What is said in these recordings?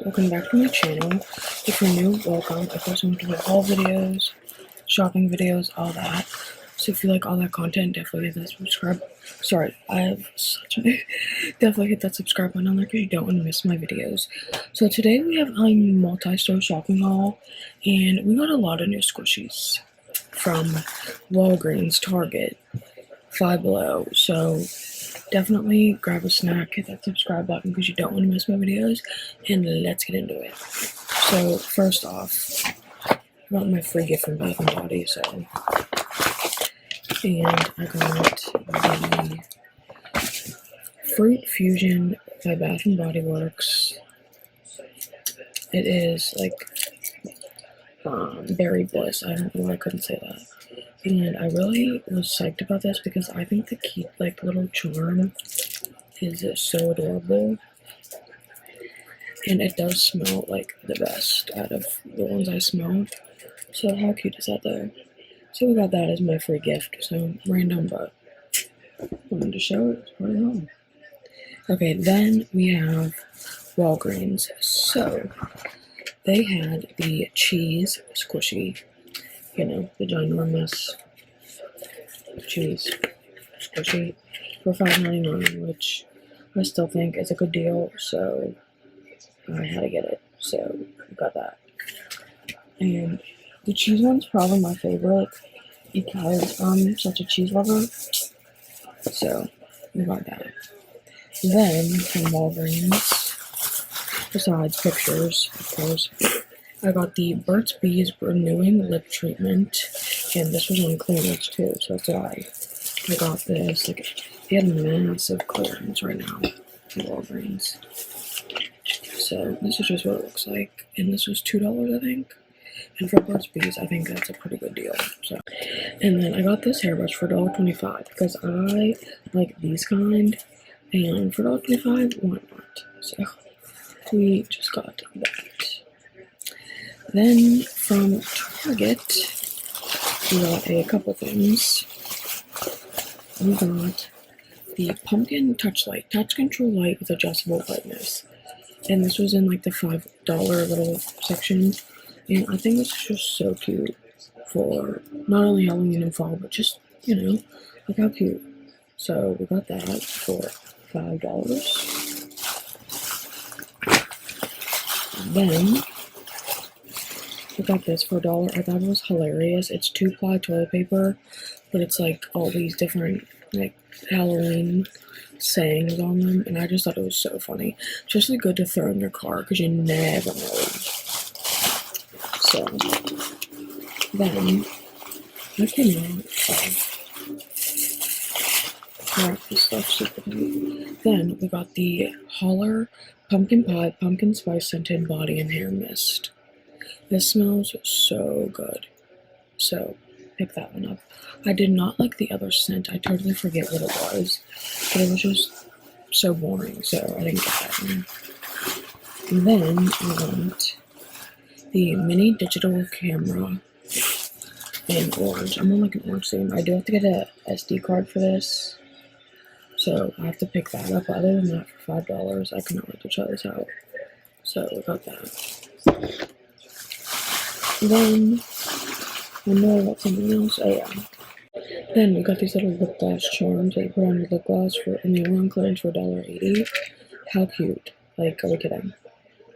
welcome back to my channel. If you're new, welcome. I post some haul videos, shopping videos, all that. So if you like all that content, definitely hit that subscribe. Sorry, I have such a definitely hit that subscribe button on there because you don't want to miss my videos. So today we have a multi-store shopping haul, and we got a lot of new squishies from Walgreens, Target, Five Below. So definitely grab a snack, hit that subscribe button because you don't want to miss my videos, and let's get into it. So first off, I got my free gift from Bath & Body, and I got the Fruit Fusion by Bath & Body Works. It is like berry bliss. I don't know why I couldn't say that. And I really was psyched about this because I think the cute, like, little charm is so adorable. And it does smell like the best out of the ones I smelled. So how cute is that though? So we got that as my free gift. So random, but I wanted to show it right home. Okay, then we have Walgreens. So they had the cheese squishy, you know, the ginormous cheese squishy for $5.99, which I still think is a good deal, so I had to get it, so we got that. And the cheese one's probably my favorite because I'm such a cheese lover, so we got that. Then from Walgreens, besides pictures, of course, I got the Burt's Bees Renewing Lip Treatment, and this was on clearance too, so that's why I got this. Like, they had massive clearance right now at Walgreens. So this is just what it looks like, and this was $2, I think. And for Burt's Bees, I think that's a pretty good deal. So, and then I got this hairbrush for $1.25 because I like these kind, and for $1.25, why not? So we just got that. Then from Target, we got a couple things. We got the Pumpkin Touch Light, Touch Control Light with adjustable brightness. And this was in like the $5 little section. And I think it's just so cute for not only Halloween and fall, but just, you know, look how cute. So we got that for $5. Then I got this for $1. I thought it was hilarious. It's 2-ply toilet paper, but it's like all these different like Halloween sayings on them, and I just thought it was so funny. Just like good to throw in your car because you never know. So then I came out this stuff super cute. Then we got the Holler Pumpkin Pie Pumpkin Spice Scented Body and Hair Mist. This smells so good. So pick that one up. I did not like the other scent. I totally forget what it was, but it was just so boring, so I didn't get that one. And then I got the mini digital camera in orange. I'm on like an orange theme. I do have to get a SD card for this, so I have to pick that up. But other than that, for $5, I cannot wait to try this out. So we got that. Then I know I got something else. Oh yeah. Then we got these little lip gloss charms that you put on your lip gloss for, and they were on clearance for $1.80. How cute! Like, are we kidding?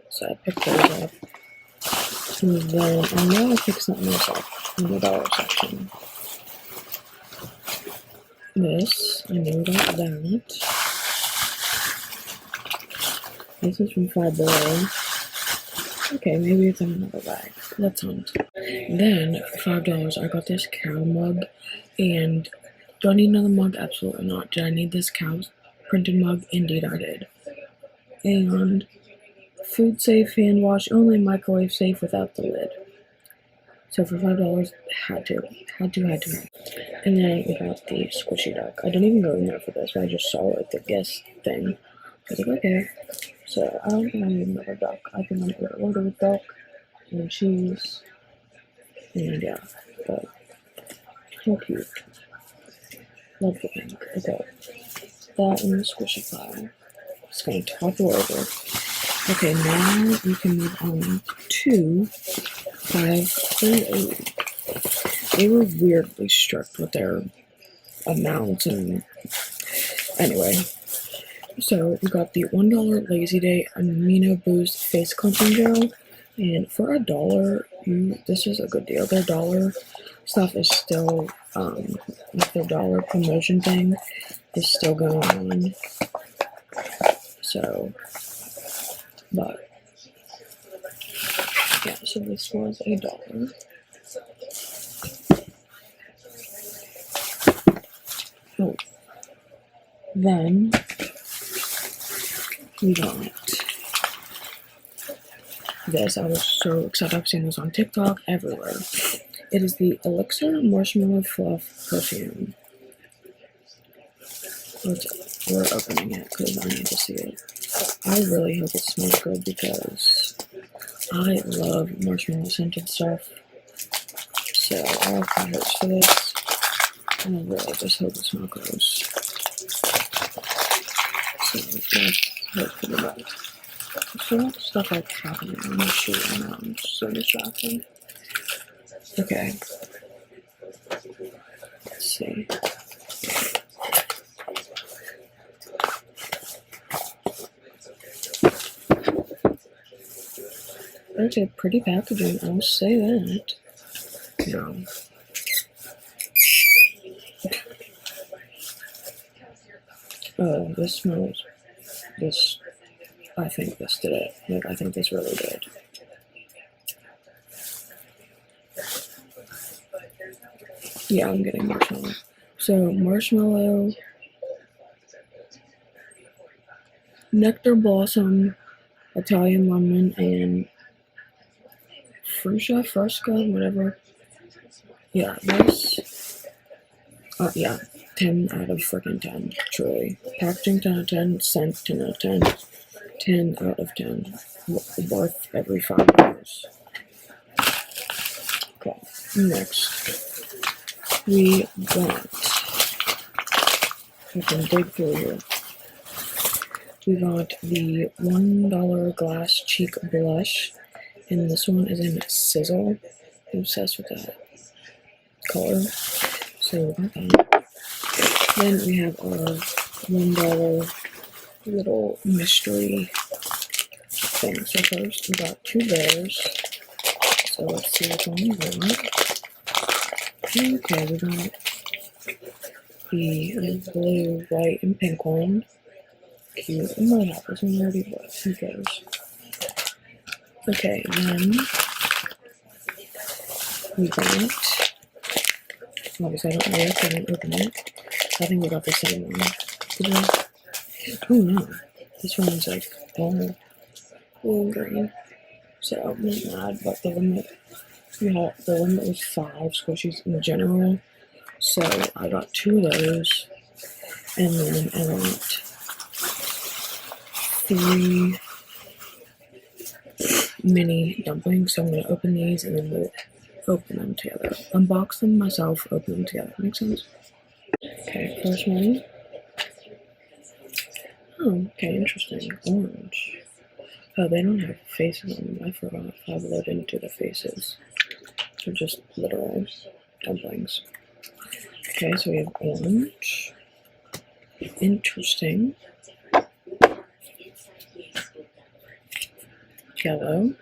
So I picked those up. And then I know I picked something else up in the dollar section. This, I know about that. This is from Five Below. Okay, maybe it's in another bag. Let's hunt. Then, for $5, I got this cow mug. And do I need another mug? Absolutely not. Did I need this cow printed mug? Indeed I did. And food safe hand wash, only microwave safe without the lid. So for $5, had to. And then we got the squishy duck. I didn't even go in there for this, but I just saw it, the guest thing. I was like, okay. So I don't think I need another duck. I think I'm gonna order with duck and cheese. And yeah, but so cute. Love the pink. Okay. That in the squishy pile. Just gonna top it over. Okay, now we can move on to 538. They were weirdly strict with their amounts and anyway. So we got the $1 Lazy Day Amino Boost Face Cleansing Gel, and for $1, this is a good deal. Their dollar stuff is still, like their dollar promotion thing is still going on. So, but yeah, so this was $1. Oh, then we got this. I was so excited. I've seen this on TikTok everywhere. It is the Elixir Marshmallow Fluff Perfume. We're opening it because I need to see it. I really hope it smells good because I love marshmallow scented stuff. So I have high hopes for this. And I really just hope it smells gross. So let's hope for the best. There's so much stuff like happening on my shoe right now. I'm so distracting. Okay. Let's see. That's a pretty packaging, I'll say that. No. Oh, this smells. This. I think this did it. Like, I think this really did. Yeah, I'm getting marshmallow. So, marshmallow, nectar blossom, Italian lemon, and Frusia Fresca, whatever. Yeah, this. Yeah, 10 out of freaking 10, truly. Packaging 10 out of 10, scent 10 out of 10, 10 out of 10. Worth every $5. Okay, next, we got, I can dig through here. We got the $1 Glass Cheek Blush, and this one is in Sizzle. I'm obsessed with that color. So we got that. Then we have our $1 little mystery thing. So first we got 2 bears. So let's see which one we got. Okay, we got the blue, white, and pink one. Cute. I might have this one already, but who cares? Okay, then we got, obviously I don't know if I didn't open it. I think we got the same one. Oh no, this one's like all blue and green. So I'm not mad, but the limit was 5 squishies in general. So I got 2 of those, and then I got 3 mini dumplings. So I'm gonna open these and then we'll open them together. Unbox them myself, open them together. Make sense? Okay, first one. Oh, okay, interesting. Orange. Oh, they don't have faces on them. I forgot how to load into the faces. They're just literal dumplings. Okay, so we have orange. Interesting. Yellow.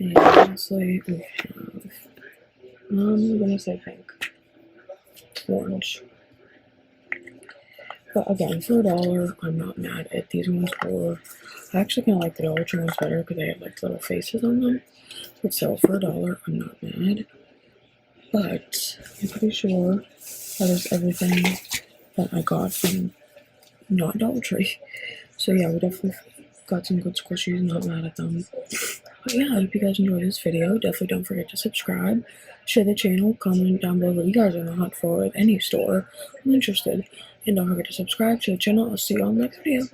And lastly, we have, I'm gonna say pink. Orange. But again, for $1, I'm not mad at these ones. Or I actually kind of like the Dollar Tree ones better because they have like little faces on them. But so for $1, I'm not mad. But I'm pretty sure that is everything that I got from not Dollar Tree. So yeah, we definitely got some good squishies. Not mad at them. But yeah, I hope you guys enjoyed this video. Definitely don't forget to subscribe, share the channel, comment down below what you guys are in the hunt for at any store. I'm interested. And don't forget to subscribe to the channel. I'll see you on the next video.